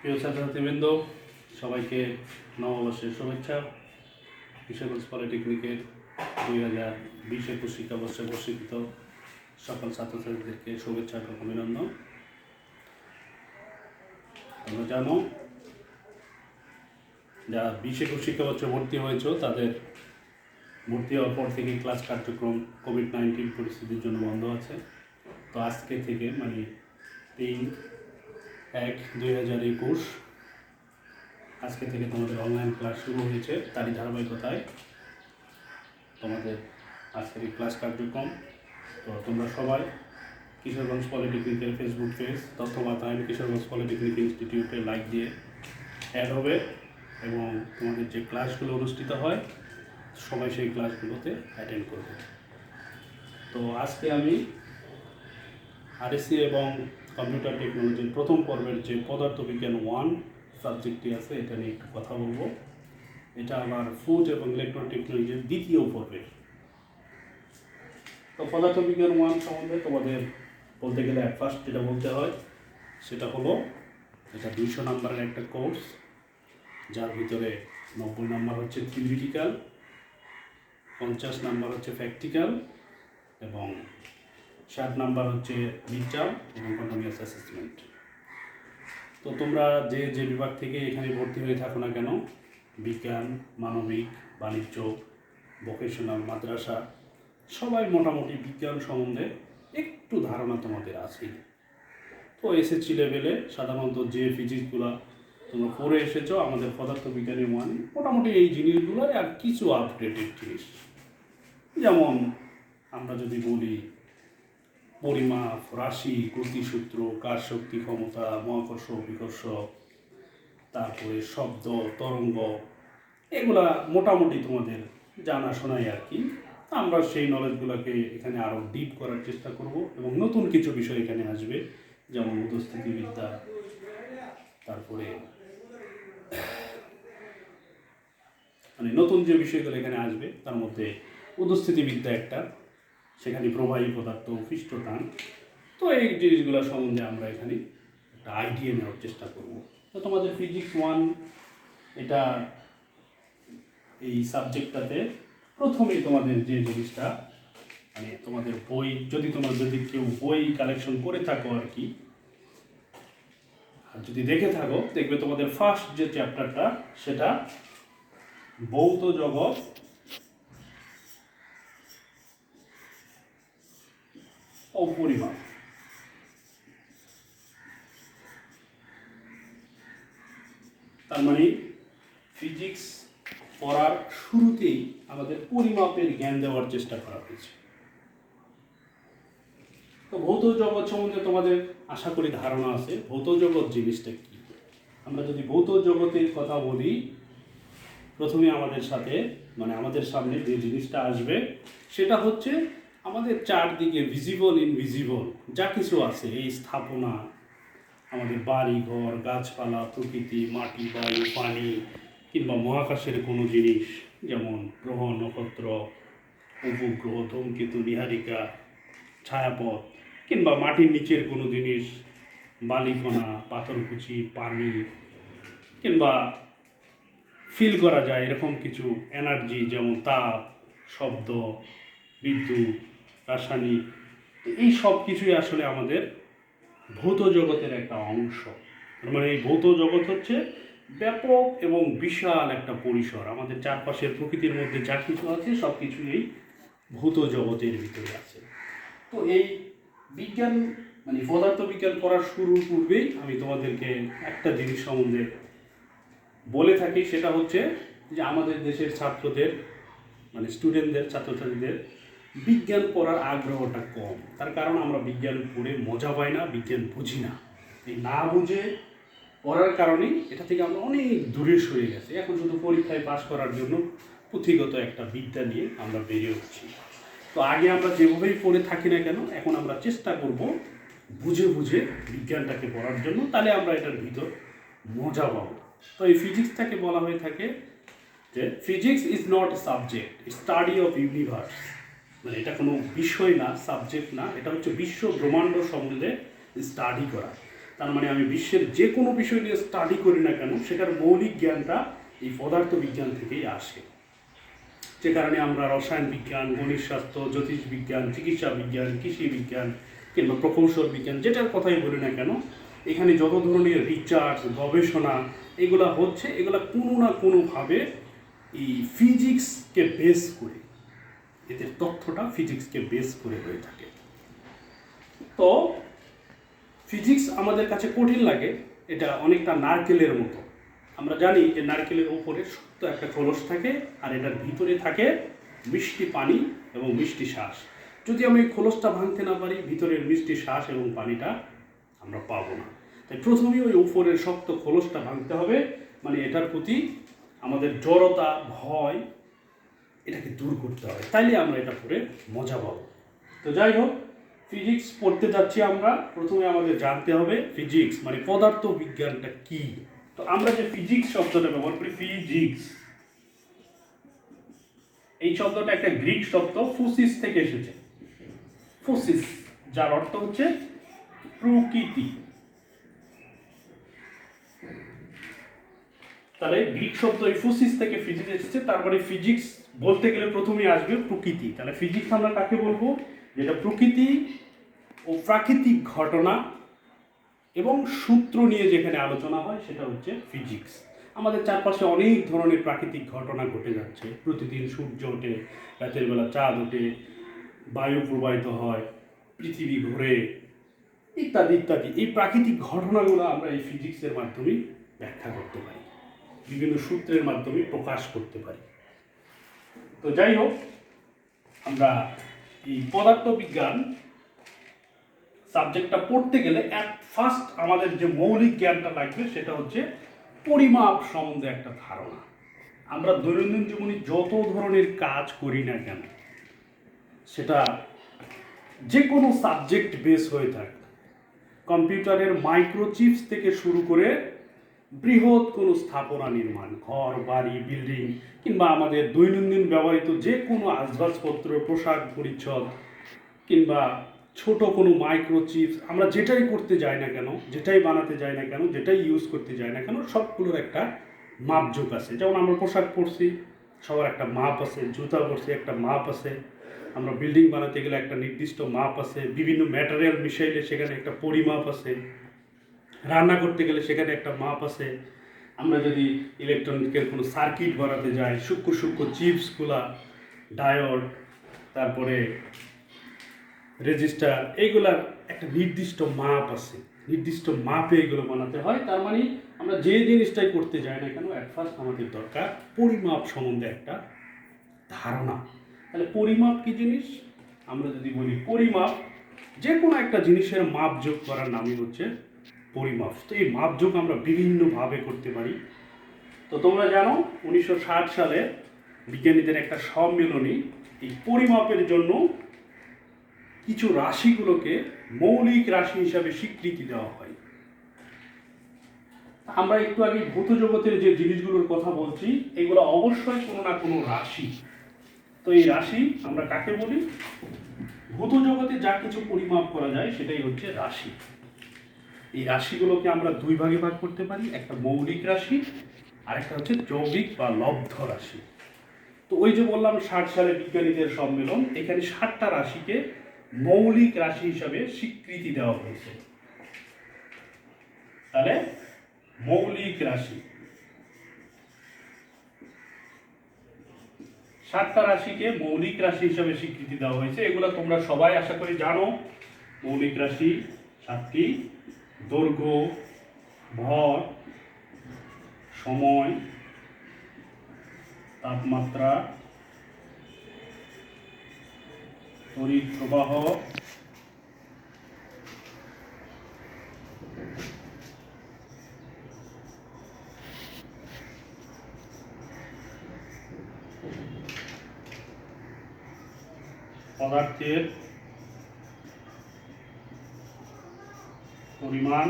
প্রিয় ছাত্রছাত্রীবৃন্দ, সবাইকে নববর্ষের শুভেচ্ছা। কিশোরগঞ্জ পলিটেকনিকের 2020-21 শিক্ষাবর্ষে প্রশিক্ষিত সকল ছাত্রছাত্রীদেরকে শুভেচ্ছা এবং অভিনন্দন। তোমরা জানো, যারা 20-21 শিক্ষাবর্ষে ভর্তি হয়েছ তাদের ভর্তি হওয়ার পর থেকে ক্লাস কার্যক্রম কোভিড-19 পরিস্থিতির জন্য বন্ধ আছে। তো আজকে থেকে মানে 3/1/2021 আজকে থেকে তোমাদের অনলাইন ক্লাস শুরু হয়েছে। তারই ধারাবাহিকতায় তোমাদের আজকের এই ক্লাস কার্যক্রম। তো তোমরা সবাই কিশোরগঞ্জ পলিটেকনিকের ফেসবুক পেজ তথ্য বাতায়ন কিশোরগঞ্জ পলিটেকনিক ইনস্টিটিউটে লাইক দিয়ে অ্যাড হবে এবং তোমাদের যে ক্লাসগুলো অনুষ্ঠিত হয় সবাই সেই ক্লাসগুলোতে অ্যাটেন্ড করবে। তো আজকে আমি আরএসসি এবং কম্পিউটার টেকনোলজির প্রথম পর্বের যে পদার্থবিজ্ঞান 1 সাবজেক্টটি আছে এটা নিয়ে একটু কথা বলবো। এটা আমার ফুড এবং ইলেকট্রন টেকনোলজির দ্বিতীয় পর্বের। তো পদার্থবিজ্ঞান 1 সম্বন্ধে তোমাদের বলতে গেলে অ্যাট ফার্স্ট যেটা বলতে হয় সেটা হলো এটা 200 নম্বরের একটা কোর্স, যার ভিতরে 90 নম্বর হচ্ছে থিওরিটিক্যাল, 50 নম্বর হচ্ছে প্র্যাকটিক্যাল এবং 60 নম্বর হচ্ছে মিড টার্ম এবং কন্টিনিউয়াস অ্যাসেসমেন্ট। তো তোমরা যে যে বিভাগ থেকে এখানে ভর্তি হয়ে থাকো না কেন, বিজ্ঞান, মানবিক, বাণিজ্য, ভোকেশনাল, মাদ্রাসা, সবাই মোটামুটি বিজ্ঞান সম্বন্ধে একটু ধারণা তোমাদের আছেই। তো এসএসসি লেভেলে সাধারণত যে ফিজিক্সগুলো তোমরা পড়ে এসেছো আমাদের পদার্থবিজ্ঞানের মোটামুটি এই জিনিসগুলো আর কিছু আপডেটেড জিনিস, যেমন আমরা যদি বলি পরিমাপ, রাশি, গতিসূত্র, কার শক্তি, ক্ষমতা, মহাকর্ষ, বিকর্ষ, তারপরে শব্দ, তরঙ্গ, এগুলা মোটামুটি তোমাদের জানাশোনাই আর কি। আমরা সেই নলেজগুলোকে এখানে আরও ডিপ করার চেষ্টা করব এবং নতুন কিছু বিষয় এখানে আসবে, যেমন উপস্থিতিবিদ্যা, তারপরে মানে নতুন যে বিষয়গুলো এখানে আসবে তার মধ্যে উপস্থিতিবিদ্যা একটা, সেখানে প্রবাহী পদার্থ, পৃষ্ঠটান। তো এই জিনিসগুলো সম্বন্ধে আমরা এখানে একটা আইডিয়া নেওয়ার চেষ্টা করব। তো তোমাদের ফিজিক্স 1 এটা এই সাবজেক্টটাতে প্রথমেই তোমাদের যে জিনিসটা মানে তোমাদের বই যদি কেউ বই কালেকশন করে থাকো আর কি, আর যদি দেখে থাকো দেখবে তোমাদের ফার্স্ট যে চ্যাপ্টারটা সেটা ভৌত জগৎ ও পরিমাপ। তার মানে ফিজিক্স পড়ার শুরুতেই আমাদের পরিমাপের জ্ঞান দেওয়ার চেষ্টা করা হয়েছে। তো ভৌত জগৎ সম্বন্ধে তোমাদের আশা করি ধারণা আছে। ভৌত জগৎ জিনিসটা কি? আমরা যদি ভৌত জগতের কথা বলি, প্রথমে আমাদের সামনে যে জিনিসটা আসবে সেটা হচ্ছে আমাদের চারদিকে ভিজিবল ইনভিজিবল যা কিছু আছে, এই স্থাপনা, আমাদের বাড়ি ঘর, গাছপালা, প্রকৃতি, মাটি, বায়ু, পানি, কিংবা মহাকাশের কোনো জিনিস যেমন গ্রহ, নক্ষত্র, উপগ্রহ, ধূমকেতু, নীহারিকা, ছায়াপথ, কিংবা মাটির নিচের কোনো জিনিস, বালিকণা, পাথরকুচি, পানি, কিংবা ফিল করা যায় এরকম কিছু এনার্জি যেমন তাপ, শব্দ, বিদ্যুৎ, রাসায়নিক, এই সব কিছুই আসলে আমাদের ভৌত জগতের একটা অংশ। মানে এই ভৌত জগৎ হচ্ছে ব্যাপক এবং বিশাল একটা পরিসর। আমাদের চারপাশের প্রকৃতির মধ্যে যা কিছু আছে সব কিছুই এই ভৌত জগতের ভিতরে আছে। তো এই বিজ্ঞান মানে পদার্থবিজ্ঞান পড়ার শুরুর পূর্বেই আমি তোমাদেরকে একটা জিনিস সম্বন্ধে বলে থাকি, সেটা হচ্ছে যে আমাদের দেশের ছাত্রদের মানে স্টুডেন্টদের, ছাত্রছাত্রীদের বিজ্ঞান পড়ার আগ্রহটা কম। তার কারণ আমরা বিজ্ঞান পড়ে মজা পাই না, বিজ্ঞান বুঝি না। এই না বুঝে পড়ার কারণেই এটা থেকে আমরা অনেক দূরে সরে গেছি। এখন শুধু পরীক্ষায় পাশ করার জন্য পুঁথিগত একটা বিদ্যা নিয়ে আমরা বেরিয়ে উঠছি। তো আগে আমরা যেভাবেই পড়ে থাকি না কেন, এখন আমরা চেষ্টা করব বুঝে বুঝে বিজ্ঞানটাকে পড়ার জন্য, তাহলে আমরা এটার ভিতর মজা পাবো। তো এই ফিজিক্সটাকে বলা হয়ে থাকে যে physics is not a subject, study of universe. মানে এটা কোনো বিষয় না, সাবজেক্ট না, এটা হচ্ছে বিশ্ব ব্রহ্মাণ্ড সম্বন্ধে স্টাডি করা। তার মানে আমি বিশ্বের যে কোনো বিষয় নিয়ে স্টাডি করি না কেন সেটার মৌলিক জ্ঞানটা এই পদার্থবিজ্ঞান থেকেই আসে। যে কারণে আমরা রসায়ন বিজ্ঞান, গণিত শাস্ত্র, জ্যোতিষ বিজ্ঞান, চিকিৎসা বিজ্ঞান, কৃষি বিজ্ঞান কিংবা প্রকৌশল বিজ্ঞান যেটার কথাই বলি না কেন, এখানে যত ধরনের রিসার্চ, গবেষণা এগুলা হচ্ছে, এগুলা কোনো না কোনোভাবে এই ফিজিক্সকে বেস করে, এদের তথ্যটা ফিজিক্সকে বেস করে হয়ে থাকে। তো ফিজিক্স আমাদের কাছে কঠিন লাগে, এটা অনেকটা নারকেলের মতো। আমরা জানি যে নারকেলের উপরে শক্ত একটা খোলস থাকে আর এটার ভিতরে থাকে মিষ্টি পানি এবং মিষ্টি শ্বাস। যদি আমি এই খোলসটা ভাঙতে না পারি, ভিতরের মিষ্টি শ্বাস এবং পানিটা আমরা পাবো না। তাই প্রথমেই ওই উপরের শক্ত খোলসটা ভাঙতে হবে, মানে এটার প্রতি আমাদের জড়তা, ভয় এটাকে দূর করতে হবে, তাইলে আমরা এটা পড়ে মজা পাবো। তো যাই হোক, ফিজিক্স পড়তে যাচ্ছি আমরা, প্রথমে আমাদের জানতে হবে ফিজিক্স মানে পদার্থ বিজ্ঞানটা কি। তো আমরা যে ফিজিক্স শব্দটা ব্যবহার করি, ফিজিক্স, এই শব্দটা একটা গ্রিক শব্দ, ফুসিস থেকে এসেছে। ফুসিস, যার অর্থ হচ্ছে প্রকৃতি। তাহলে গ্রিক শব্দ এই ফুসিস থেকে ফিজিক্স এসেছে, তার মানে ফিজিক্স বলতে গেলে প্রথমেই আসবে প্রকৃতি। তাহলে ফিজিক্স আমরা কাকে বলবো? যেটা প্রকৃতি ও প্রাকৃতিক ঘটনা এবং সূত্র নিয়ে যেখানে আলোচনা হয় সেটা হচ্ছে ফিজিক্স। আমাদের চারপাশে অনেক ধরনের প্রাকৃতিক ঘটনা ঘটে যাচ্ছে, প্রতিদিন সূর্য ওঠে, রাতের বেলা চাঁদ ওঠে, বায়ু প্রবাহিত হয়, পৃথিবী ঘোরে, ইত্যাদি ইত্যাদি। এই প্রাকৃতিক ঘটনাগুলো আমরা এই ফিজিক্সের মাধ্যমে ব্যাখ্যা করতে পারি, বিভিন্ন সূত্রের মাধ্যমে প্রকাশ করতে পারি। তো যাই হোক, আমরা এই পদার্থবিজ্ঞান সাবজেক্টটা পড়তে গেলে ফার্স্ট আমাদের যে মৌলিক জ্ঞানটা লাগবে সেটা হচ্ছে পরিমাপ সম্বন্ধে একটা ধারণা। আমরা দৈনন্দিন জীবনে যত ধরনের কাজ করি না কেন, সেটা যে কোনো সাবজেক্ট বেস হয়ে থাকে, কম্পিউটারের মাইক্রোচিপস থেকে শুরু করে বৃহৎ কোনো স্থাপনা নির্মাণ, ঘর, বাড়ি, বিল্ডিং কিংবা আমাদের দৈনন্দিন ব্যবহৃত যে কোনো আসবাবপত্র, পোশাক পরিচ্ছদ কিংবা ছোট কোনো মাইক্রোচিপস, আমরা যেটাই করতে যাই না কেন, যেটাই বানাতে যাই না কেন, যেটাই ইউজ করতে যাই না কেন, সবগুলোর একটা মাপজোক আছে। যেমন আমরা পোশাক পরছি, সবার একটা মাপ আছে, জুতা পরছি একটা মাপ আছে, আমরা বিল্ডিং বানাতে গেলে একটা নির্দিষ্ট মাপ আছে, বিভিন্ন ম্যাটেরিয়াল মিশাইলে সেখানে একটা পরিমাপ আছে, রান্না করতে গেলে সেখানে একটা মাপ আছে। আমরা যদি ইলেকট্রনিকের কোনো সার্কিট বানাতে যাই, সূক্ষ্ম সূক্ষ্ম চিপসগুলা, ডায়োড, তারপরে রেজিস্টার, এইগুলার একটা নির্দিষ্ট মাপ আছে, নির্দিষ্ট মাপে এগুলো বানাতে হয়। তার মানে আমরা যে জিনিসটাই করতে যাই না কেন, অ্যাট ফার্স্ট আমাদের দরকার পরিমাপ সম্বন্ধে একটা ধারণা। তাহলে পরিমাপ কি জিনিস? আমরা যদি বলি পরিমাপ, যে কোনো একটা জিনিসের মাপযোগ করার নামই হচ্ছে পরিমাপ। তো এই মাপযোগ আমরা বিভিন্নভাবে করতে পারি। তো তোমরা জানো 1960 সালে বিজ্ঞানীদের একটা সম্মেলনী এই পরিমাপের জন্য কিছু রাশিগুলোকে মৌলিক রাশি হিসাবে স্বীকৃতি দেওয়া হয়। আমরা একটু আগে ভৌত জগতের যে জিনিসগুলোর কথা বলছি, এগুলো অবশ্যই কোনো না কোনো রাশি। তো এই রাশি আমরা কাকে বলি? ভৌত জগতে যা কিছু পরিমাপ করা যায় সেটাই হচ্ছে রাশি। এই রাশিগুলোকে আমরা দুই ভাগে ভাগ করতে পারি, একটা মৌলিক রাশি আর একটা হচ্ছে যৌগিক বা লব্ধ রাশি। তো ওই যে বললাম 60 সালে বিজ্ঞানীদের সম্মেলন, এখানে 60টা রাশিকে মৌলিক রাশি হিসাবে স্বীকৃতি দেওয়া হয়েছে। তাহলে মৌলিক রাশি, 60টা রাশিকে মৌলিক রাশি হিসাবে স্বীকৃতি দেওয়া হয়েছে। এগুলো তোমরা সবাই আশা করি জানো। মৌলিক রাশি 7টি: দৈর্ঘ্য, ভর, সময়, তাপমাত্রা, তড়িৎ প্রবাহ, পদার্থের পরিমাণ,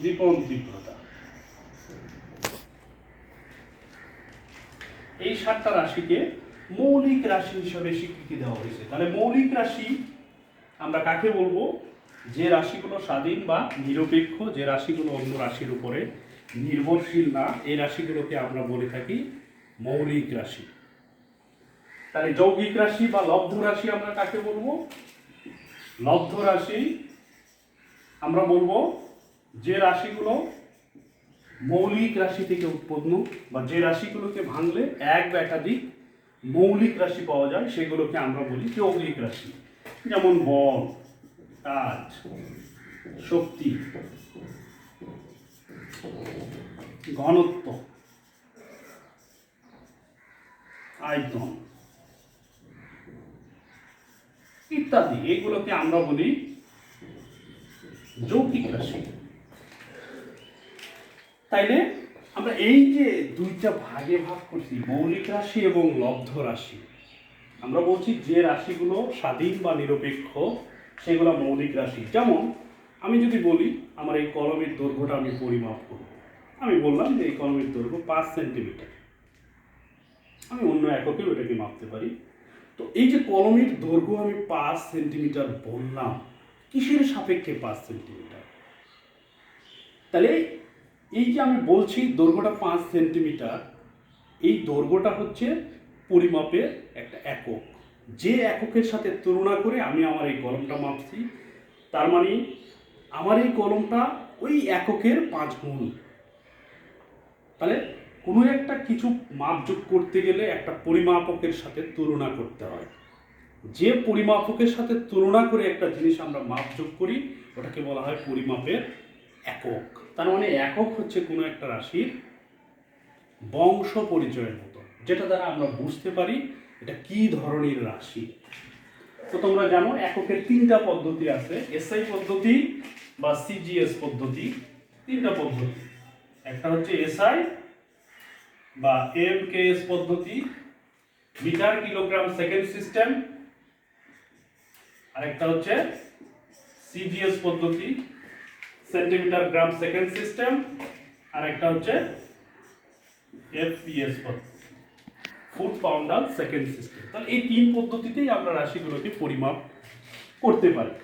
দীপন তীব্রতা। এই 7টা রাশিকে মৌলিক রাশি হিসেবে স্বীকৃতি দেওয়া হয়েছে। তাহলে মৌলিক রাশি আমরা কাকে বলবো? যে রাশিগুলো স্বাধীন বা নিরপেক্ষ, যে রাশিগুলো অন্য রাশির উপরে নির্ভরশীল না, এই রাশিগুলোকে আমরা বলে থাকি মৌলিক রাশি। তাহলে যৌগিক রাশি বা লব্ধ রাশি আমরা কাকে বলবো? লব্ধ রাশি আমরা বলবো যে রাশিগুলো মৌলিক রাশি থেকে উৎপন্ন, বা যে রাশিগুলোকে ভাঙলে এক বা একাধিক মৌলিক রাশি পাওয়া যায়, সেগুলোকে আমরা বলি যৌগিক রাশি। যেমন বল, কাজ, শক্তি, ঘনত্ব, আয়তন ইত্যাদি, এগুলোকে আমরা বলি যৌগিক রাশি। তাইলে আমরা এই যে দুইটা ভাগে ভাগ করছি, মৌলিক রাশি এবং লব্ধ রাশি, আমরা বলছি যে রাশিগুলো স্বাধীন বা নিরপেক্ষ সেগুলো মৌলিক রাশি। যেমন আমি যদি বলি আমার এই কলমের দৈর্ঘ্যটা আমি পরিমাপ করব, আমি বললাম যে এই কলমের দৈর্ঘ্য 5 সেন্টিমিটার, আমি অন্য এককেও এটাকে মাপতে পারি। তো এই যে কলমের দৈর্ঘ্য আমি 5 সেন্টিমিটার বললাম, কিসের সাপেক্ষে 5 সেন্টিমিটার? তাহলে এই যে আমি বলছি দৈর্ঘ্যটা 5 সেন্টিমিটার, এই দৈর্ঘ্যটা হচ্ছে পরিমাপের একটা একক, যে এককের সাথে তুলনা করে আমি আমার এই কলমটা মাপছি। তার মানে আমার এই কলমটা ওই এককের 5 গুণ। তাহলে কোনো একটা কিছু মাপযোগ করতে গেলে একটা পরিমাপকের সাথে তুলনা করতে হয়। যে পরিমাপকের সাথে তুলনা করে একটা জিনিস আমরা মাপযোগ করি, ওটাকে বলা হয় পরিমাপের একক। তার মানে একক হচ্ছে কোনো একটা রাশির বংশ পরিচয়ের মতো, যেটা দ্বারা আমরা বুঝতে পারি এটা কি ধরনের রাশি। তো তোমরা জানো এককের 3টা পদ্ধতি আছে, এসআই পদ্ধতি বা সিজিএস পদ্ধতি। 3টা পদ্ধতি, একটা হচ্ছে এসআই বা এমকেএস পদ্ধতি, মিটার কিলোগ্রাম সেকেন্ড সিস্টেম, আরেকটা হচ্ছে সিজিএস পদ্ধতি, সেন্টিমিটার গ্রাম সেকেন্ড সিস্টেম, আর একটা হচ্ছে এফপিএস পদ্ধতি, ফুট পাউন্ডার সেকেন্ড সিস্টেম। তাহলে এই 3 পদ্ধতিতেই আমরা রাশিগুলোকে পরিমাপ করতে পারি।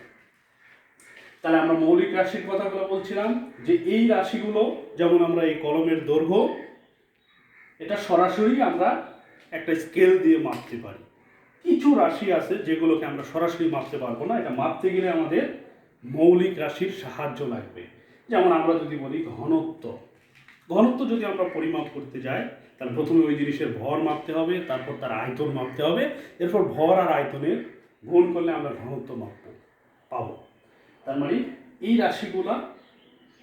তাহলে আমরা মৌলিক রাশির কথাগুলো বলছিলাম যে এই রাশিগুলো, যেমন আমরা এই কলমের দৈর্ঘ্য, এটা সরাসরি আমরা একটা স্কেল দিয়ে মাপতে পারি। কিছু রাশি আছে যেগুলোকে আমরা সরাসরি মাপতে পারবো না, এটা মাপতে গেলে আমাদের মৌলিক রাশির সাহায্য লাগবে। যেমন আমরা যদি বলি ঘনত্ব, ঘনত্ব যদি আমরা পরিমাপ করতে যাই, তাহলে প্রথমে ওই জিনিসের ভর মাপতে হবে, তারপর তার আয়তন মাপতে হবে, এরপর ভর আর আয়তনের গুণ করলে আমরা ঘনত্ব পাবো। তার মানে এই রাশিগুলা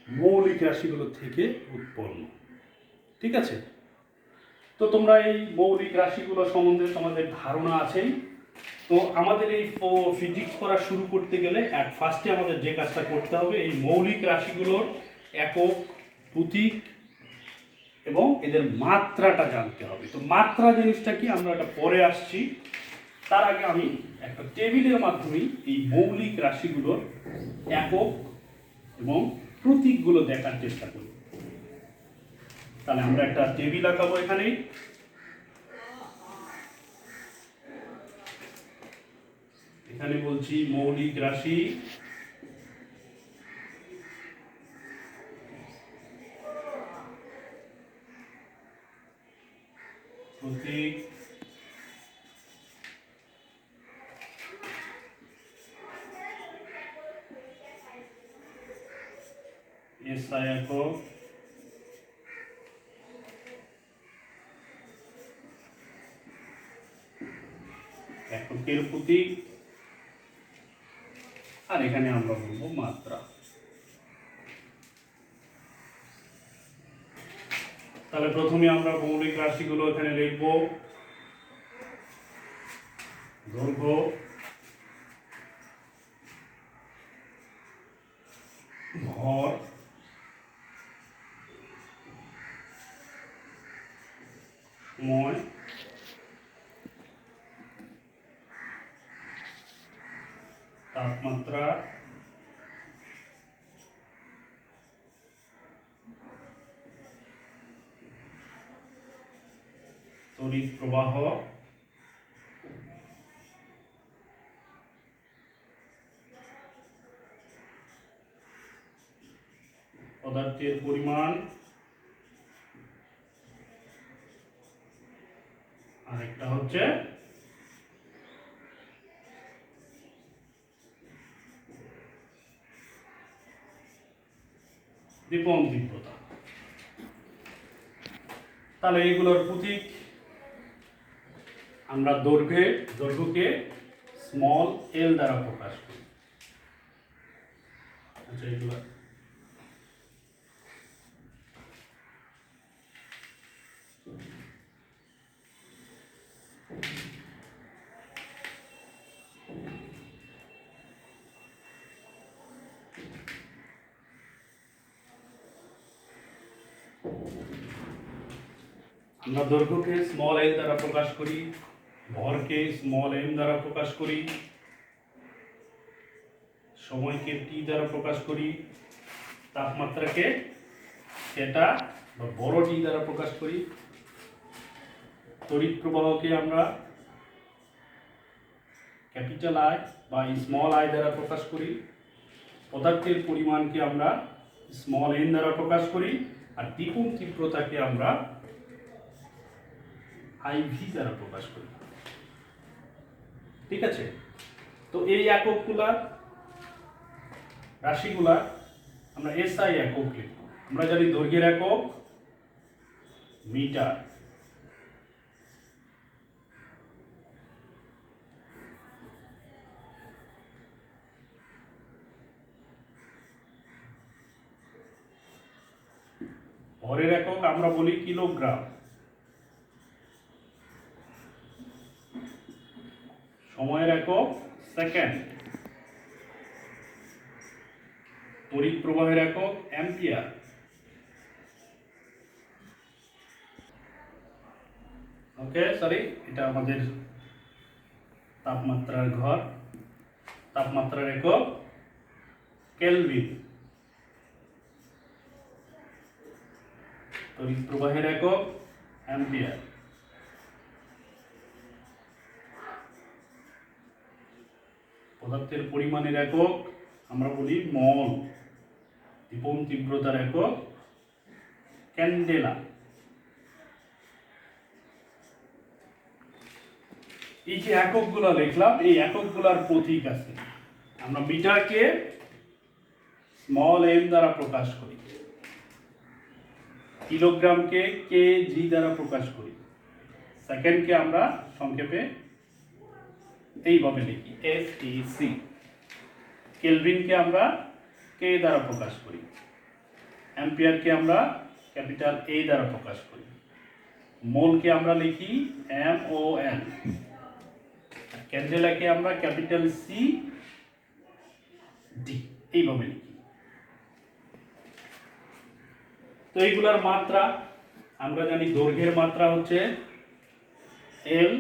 মৌলিক রাশিগুলো থেকে উৎপন্ন। ঠিক আছে? তো তোমরা এই মৌলিক রাশিগুলো সম্বন্ধে তোমাদের ধারণা আছেই। তো আমাদের এই ফিজিক্স পড়া শুরু করতে গেলে ফার্স্টে আমাদের যে কাজটা করতে হবে, এই মৌলিক রাশিগুলোর একক, প্রতীক এবং এদের মাত্রাটা জানতে হবে। তো মাত্রা জিনিসটা কি আমরা এটা পরে আসছি, তার আগে আমি একটা টেবিলের মাধ্যমে এই মৌলিক রাশিগুলোর একক এবং প্রতীকগুলো দেখার চেষ্টা করি। তাহলে আমরা একটা টেবিল আঁকাবো এখানে। এখানে বলছি মৌলিক রাশি, প্রতীক, এসআই একক, এককের প্রতীক, আর এখানে আমরা বলবো মাত্রা। তাহলে প্রথমে আমরা মৌলিক রাশিগুলো এখানে লিখব। দৈর্ঘ্য, ভর, সময়, তাপমাত্রা, তড়িৎ প্রবাহ পদার্থের পরিমাণ, আর একটা হচ্ছে দীপন তীব্রতা। তাহলে এইগুলোর প্রতীক আমরা দৈর্ঘ্যকে স্মল এল দ্বারা প্রকাশ করি। আচ্ছা, এগুলো আমরা দৈর্ঘ্যকে স্মল এল দ্বারা প্রকাশ করি, ভরকে স্মল এম দ্বারা প্রকাশ করি, সময়কে টি দ্বারা প্রকাশ করি, তাপমাত্রাকে থিটা বা বড় টি দ্বারা প্রকাশ করি, তড়িৎ প্রবাহকে আমরা ক্যাপিটাল আই বা স্মল আই দ্বারা প্রকাশ করি, পদার্থের পরিমাণকে আমরা স্মল এন দ্বারা প্রকাশ করি, আর দীপন তীব্রতাকে আমরা আইভি দ্বারা প্রকাশ করি। ঠিক আছে, তো এই এককগুলা রাশিগুলা আমরা এসআই একক লিখব। আমরা জানি দৈর্ঘ্যের একক মিটার, ভরের একক আমরা বলি কিলোগ্রাম, সময়ের একক সেকেন্ড, তড়িৎ প্রবাহের একক অ্যাম্পিয়ার, ওকে সরি এটা আমাদের তাপমাত্রার ঘর, তাপমাত্রার একক কেলভিন, তড়িৎ প্রবাহের একক অ্যাম্পিয়ার, পদার্থের পরিমাণের একক আমরা বলি মল, দীপন তীব্রতার একক ক্যান্ডেলা। এই যে এককগুলো লিখলাম, এই এককগুলোর প্রতীক আছে। আমরা মিটারকে স্মল এম দ্বারা প্রকাশ করি, কিলোগ্রামকে কেজি দ্বারা প্রকাশ করি, সেকেন্ডকে আমরা সংক্ষেপে এইভাবে লিখি এসটিসি, কেলভিনকে আমরা কে দ্বারা প্রকাশ করি, অ্যাম্পিয়ারকে আমরা ক্যাপিটাল এ দ্বারা প্রকাশ করি, মোলকে আমরা লিখি MOL, ক্যান্ডেলাকে আমরা ক্যাপিটাল সি ডি এইভাবে লিখি। তো এইগুলার মাত্রা আমরা জানি, দৈর্ঘ্যের মাত্রা হচ্ছে এল,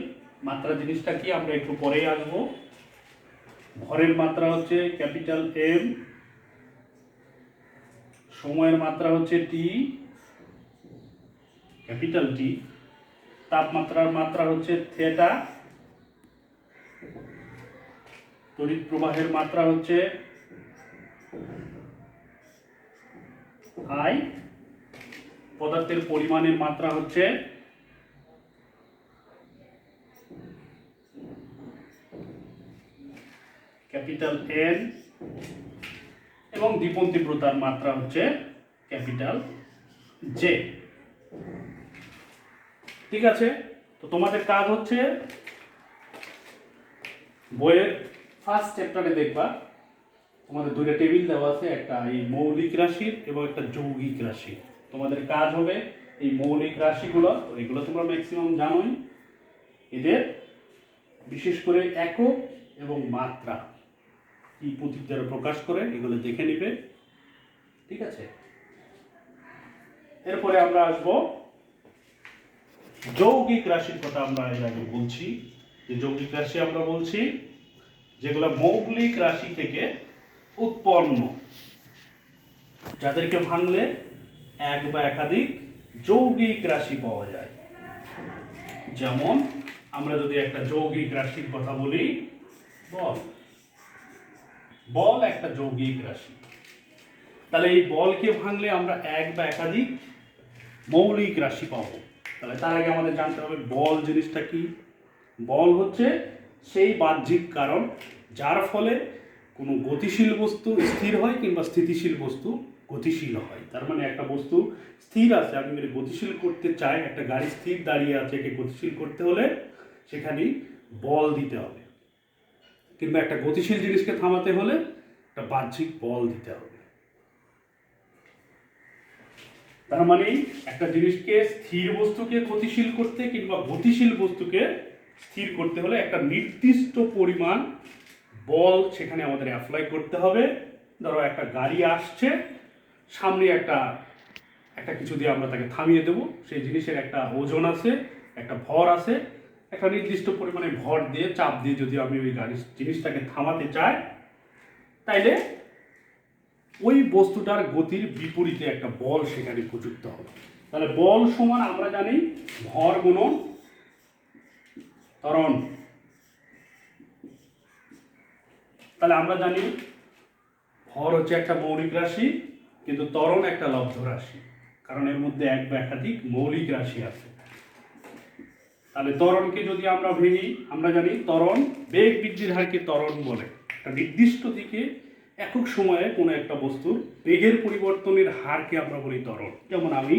মাত্রা জিনিসটা কি আমরা একটু পরেই আসবো। ভরের মাত্রা হচ্ছে ক্যাপিটাল এম, সময়ের মাত্রা হচ্ছে টি ক্যাপিটাল টি, তাপমাত্রার মাত্রা হচ্ছে থিটা, তড়িৎ প্রবাহের মাত্রা হচ্ছে আই, পদার্থের পরিমাণের মাত্রা হচ্ছে ক্যাপিটাল এন, এবং দীপন তীব্রতার মাত্রা হচ্ছে ক্যাপিটাল জে। ঠিক আছে, তো তোমাদের কাজ হচ্ছে বইয়ের ফার্স্ট চ্যাপ্টারে দেখবা তোমাদের দুইটা টেবিল দেওয়া আছে, একটা এই মৌলিক রাশির এবং একটা যৌগিক রাশি। তোমাদের কাজ হবে এই মৌলিক রাশিগুলো, এগুলো তোমরা ম্যাক্সিমাম জানোই, এদের বিশেষ করে একক এবং মাত্রা কি প্রতীক দ্বারা প্রকাশ করে এগুলো দেখে নিবে। ঠিক আছে, এরপরে আমরা আসব যৌগিক রাশির কথা। আমরা এর আগে বলছি যে যৌগিক রাশি আমরা বলছি যেগুলো মৌলিক রাশি থেকে উৎপন্ন, যাদেরকে ভাঙলে এক বা একাধিক যৌগিক রাশি পাওয়া যায়। যেমন আমরা যদি একটা যৌগিক রাশির কথা বলি, বল, বল একটা যৌগিক রাশি। তাহলে এই বলকে ভাঙলে আমরা এক বা একাধিক মৌলিক রাশি পাবো। তাহলে তার আগে আমাদের জানতে হবে বল জিনিসটা কি। বল হচ্ছে সেই বাহ্যিক কারণ যার ফলে কোনো গতিশীল বস্তু স্থির হয় কিংবা স্থিতিশীল বস্তু গতিশীল হয়। তার মানে একটা বস্তু স্থির আছে, আমি যদি গতিশীল করতে চাই, একটা গাড়ি স্থির দাঁড়িয়ে আছে, একে গতিশীল করতে হলে সেখানে বল দিতে হবে, কিংবা একটা গতিশীল জিনিসকে থামাতে হলে একটা বাহ্যিক বল দিতে হবে। তার মানে একটা জিনিসকে স্থির বস্তুকে গতিশীল করতে কিংবা গতিশীল বস্তুকে স্থির করতে হলে একটা নির্দিষ্ট পরিমাণ বল সেখানে আমাদের অ্যাপ্লাই করতে হবে। ধরো একটা গাড়ি আসছে, সামনে একটা কিছু দিয়ে আমরা তাকে থামিয়ে দেবো, সেই জিনিসের একটা ওজন আছে, একটা ভর আছে, একটা নির্দিষ্ট পরিমাণে ভর দিয়ে চাপ দিয়ে যদি আমি ওই গাড়ির জিনিসটাকে থামাতে চাই, তাইলে ওই বস্তুটার গতির বিপরীতে একটা বল সেখানে প্রযুক্ত হবে। তাহলে বল সমান আমরা জানি ভর গুণন ত্বরণ। তাহলে আমরা জানি ভর হচ্ছে একটা মৌলিক রাশি, কিন্তু ত্বরণ একটা লব্ধ রাশি, কারণ এর মধ্যে এক বা একাধিক মৌলিক রাশি আছে। তাহলে ত্বরণকে যদি আমরা ভেঙি, আমরা জানি ত্বরণ বেগ বৃদ্ধির হারকে ত্বরণ বলে। একটা নির্দিষ্ট দিকে একক সময়ে কোনো একটা বস্তুর বেগের পরিবর্তনের হারকে আমরা বলি ত্বরণ। যেমন আমি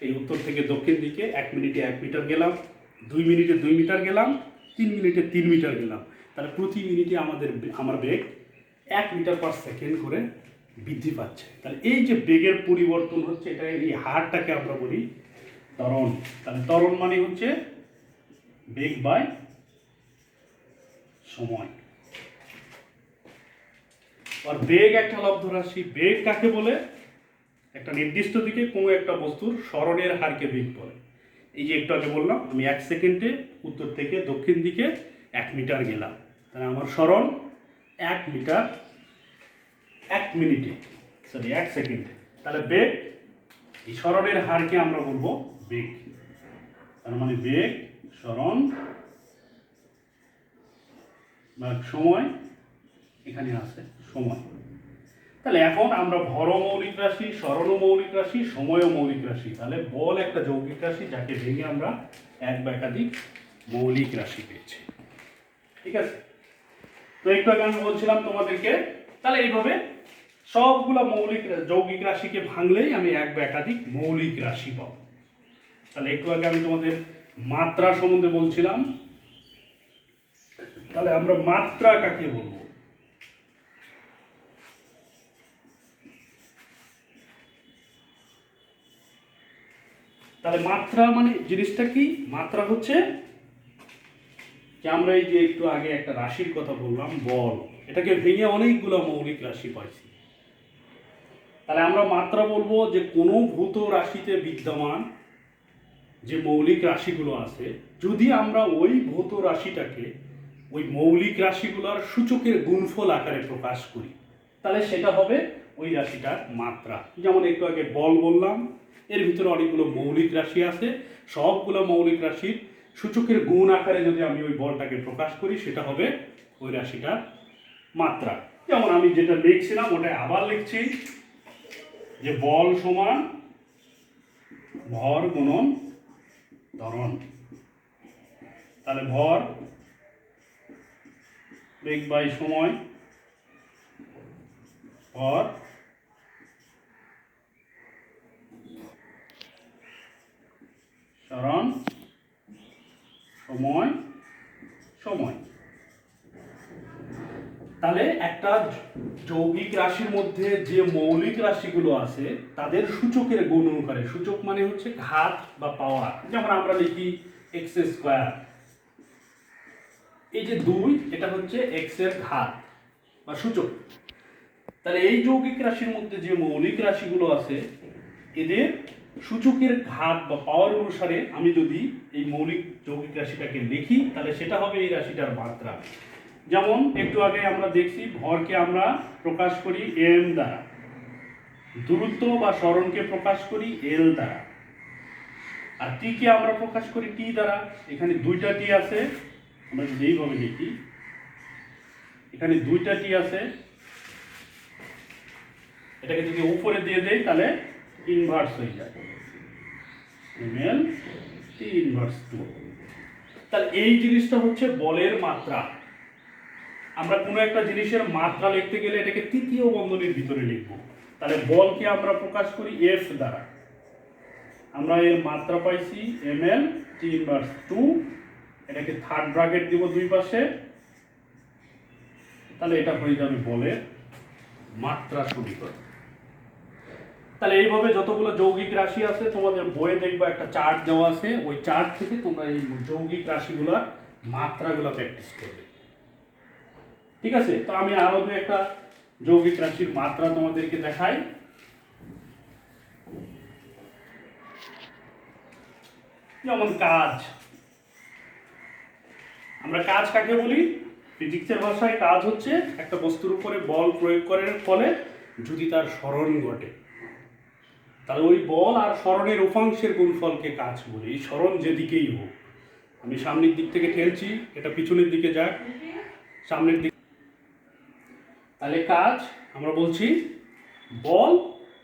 এই উত্তর থেকে দক্ষিণ দিকে 1 মিনিটে 1 মিটার গেলাম, 2 মিনিটে 2 মিটার গেলাম, 3 মিনিটে 3 মিটার গেলাম, তাহলে প্রতি মিনিটে আমার বেগ 1 মিটার পার সেকেন্ড করে বৃদ্ধি পাচ্ছে। তাহলে এই যে বেগের পরিবর্তন হচ্ছে, এটা এই হারটাকে আমরা বলি ত্বরণ। তাহলে ত্বরণ মানে হচ্ছে বেগ বাই সময়। আর বেগ একটা লব্ধ রাশি। বেগ কাকে বলে? একটা নির্দিষ্ট দিকে কোনো একটা বস্তুর সরণের হারকে বেগ বলে। এই যে একটু আগে বললাম আমি 1 সেকেন্ডে উত্তর থেকে দক্ষিণ দিকে 1 মিটার গেলাম, তাহলে আমার সরণ 1 মিটার 1 মিনিটে, 1 সেকেন্ডে। তাহলে বেগ, এই সরণের হারকে আমরা বলবো বেগ। তার মানে বেগ সরণ বা সময়, এখানে আছে সময়। তাহলে এখন আমরা ভর মৌলিক রাশি, সরণ মৌলিক রাশি, সময় মৌলিক রাশি। তাহলে বল একটা যৌগিক রাশি যাকে ভেঙে আমরা এক বা একাধিক মৌলিক রাশি পেয়েছি। ঠিক আছে, তো একটু আগে আমি বলছিলাম তোমাদেরকে, তাহলে এইভাবে সবগুলা মৌলিক যৌগিক রাশিকে ভাঙলেই আমি এক বা একাধিক মৌলিক রাশি পাবো। তাহলে একটু আগে আমি তোমাদের মাত্রা সম্বন্ধে বলছিলাম। তাহলে আমরা মাত্রা কাকে বলবো? তাহলে মাত্রা মানে জিনিসটা কি? মাত্রা হচ্ছে যে আমরা এই যে একটু আগে একটা রাশির কথা বললাম বল, এটাকে ভেঙে অনেকগুলো মৌলিক রাশি পাইছি। তাহলে আমরা মাত্রা বলবো যে কোনো ভৌত রাশিতে বিদ্যমান যে মৌলিক রাশিগুলো আছে, যদি আমরা ওই ভৌত রাশিটাকে ওই মৌলিক রাশিগুলোর সূচকের গুণফল আকারে প্রকাশ করি, তাহলে সেটা হবে ওই রাশিটার মাত্রা। যেমন একটু আগে বল বললাম, এর ভিতরে অনেকগুলো মৌলিক রাশি আছে, সবগুলো মৌলিক রাশির সূচকের গুণ আকারে যদি আমি ওই বলটাকে প্রকাশ করি, সেটা হবে ওই রাশিটার মাত্রা। যেমন আমি যেটা লিখছিলাম ওটাই আবার লিখছি, যে বল সমান ভর গুণন ত্বরণ। তাহলে ভর বেগ বাই সময়, ভর সরণ সময় সময়। তাহলে একটা যৌগিক রাশির মধ্যে যে মৌলিক রাশিগুলো আছে তাদের সূচকের গুণ অনুসারে, সূচক মানে হচ্ছে ঘাত বা পাওয়ার, যেমন আমরা লিখি এক্স স্কোয়ার, এই যে 2 এটা হচ্ছে এক্স এর ঘাত বা সূচক। তাহলে এই যৌগিক রাশির মধ্যে যে মৌলিক রাশিগুলো আছে এদের সূচকের ঘাত বা পাওয়ার অনুসারে আমি যদি এই মৌলিক যৌগিক রাশিটাকে লিখি, তাহলে সেটা হবে এই রাশিটার মাত্রা। যেমন একটু আগে আমরা দেখছি ভরকে আমরা প্রকাশ করি এম দ্বারা, দূরত্ব বা সরণকে প্রকাশ করি এল দ্বারা, আর টি কে আমরা প্রকাশ করি টি দ্বারা। এখানে 2টা টি আছে, আমরা যদি এইভাবে লিখি, এখানে 2টা টি আছে, এটাকে যদি উপরে দিয়ে দেই তাহলে ইনভার্স হয়ে যায়, ml t ইনভার্স 2। তাহলে এই জিনিসটা হচ্ছে বলের মাত্রা। আমরা কোনো একটা জিনিসের মাত্রা লিখতে গেলে এটাকে তৃতীয় বন্ধনীর ভিতরে লিখব। তাহলে বলকে আমরা প্রকাশ করি এফ দ্বারা। আমরা এর মাত্রা পাইছি ml t ইনভার্স 2, এটাকে থার্ড ব্র্যাকেট দিব দুই পাশে, তাহলে এটা হয়ে যাবে বলের মাত্রা সমীকরণ। তাহলে এইভাবে যতগুলো যৌগিক রাশি আছে তোমাদের বইয়ে দেখবা একটা চার্ট দেওয়া আছে, ওই চার্ট থেকে তোমরা এই যৌগিক রাশিগুলোর মাত্রাগুলো প্র্যাকটিস করবে। ঠিক আছে, তো আমি আরো দু একটা যৌগিক রাশির মাত্রা তোমাদেরকে দেখাই। যেমন কাজ, আমরা কাজ কাকে বলি? ফিজিক্সের ভাষায় কাজ হচ্ছে একটা বস্তুর উপরে বল প্রয়োগ করার ফলে যদি তার স্মরণ ঘটে, তাহলে ওই বল আর স্মরণের উপাংশের গুণফলকে কাজ বলি। এই স্মরণ যেদিকেই হোক, আমি সামনের দিক থেকে ঠেলছি, এটা পিছনের দিকে যাক, সামনের দিক, তাহলে কাজ আমরা বলছি বল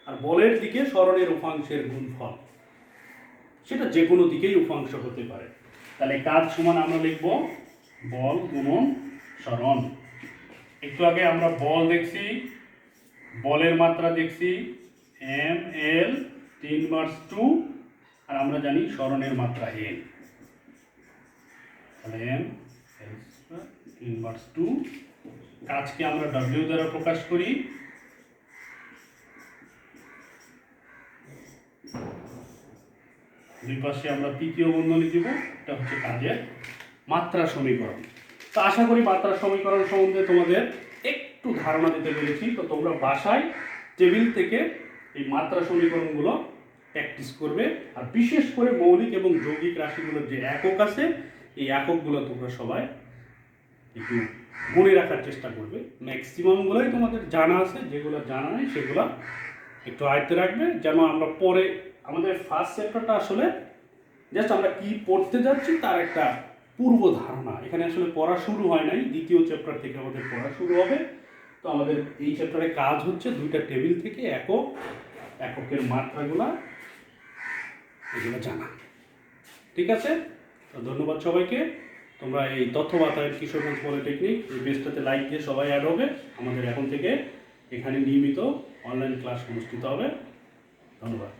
আর বলের দিকে স্মরণের উপাংশের গুণফল, সেটা যে কোনো দিকেই উপাংশ হতে পারে। তাহলে কাজ সমান আমরা লিখব বল গুণন স্মরণ। একটু আগে আমরা বল দেখছি, বলের মাত্রা দেখছি ml t ইনভার্স 2, আর আমরা জানি স্মরণের মাত্রা n, তাহলে m t ইনভার্স 2। কাজকে আমরা w দ্বারা প্রকাশ করি, দুই পাশে আমরা তৃতীয় বন্ধনী দিব, এটা হচ্ছে কাজের মাত্রা সমীকরণ। তো আশা করি মাত্রা সমীকরণ সম্বন্ধে তোমাদের একটু ধারণা দিতে পেরেছি। তো তোমরা বাসায় টেবিল থেকে এই মাত্রা সমীকরণগুলো প্র্যাকটিস করবে, আর বিশেষ করে মৌলিক এবং যৌগিক রাশিগুলোর যে একক আছে এই এককগুলো তোমরা সবাই একটু মনে রাখার চেষ্টা করবে। ম্যাক্সিমামগুলোই তোমাদের জানা আছে, যেগুলো জানা নেই সেগুলো একটু আয়ত্তে রাখবে, যেন আমরা পরে আমাদের ফার্স্ট চ্যাপ্টারটা আসলে জাস্ট আমরা কি পড়তে যাচ্ছি তার একটা পূর্ব ধারণা। এখানে আসলে পড়া শুরু হয় নাই, দ্বিতীয় চ্যাপ্টার থেকে আমাদের পড়া শুরু হবে। তো আমাদের এই চ্যাপ্টারে কাজ হচ্ছে দুইটা টেবিল থেকে এককের মাত্রাগুলা এগুলো জানা। ঠিক আছে, তো ধন্যবাদ সবাইকে। তোমরা এই তথ্য বাতায়ন কিশোরগঞ্জ পলিটেকনিক এই পেজটাতে লাইক দিয়ে সবাই অ্যাড হবে। আমাদের এখন থেকে এখানে নিয়মিত অনলাইন ক্লাস অনুষ্ঠিত হবে। ধন্যবাদ।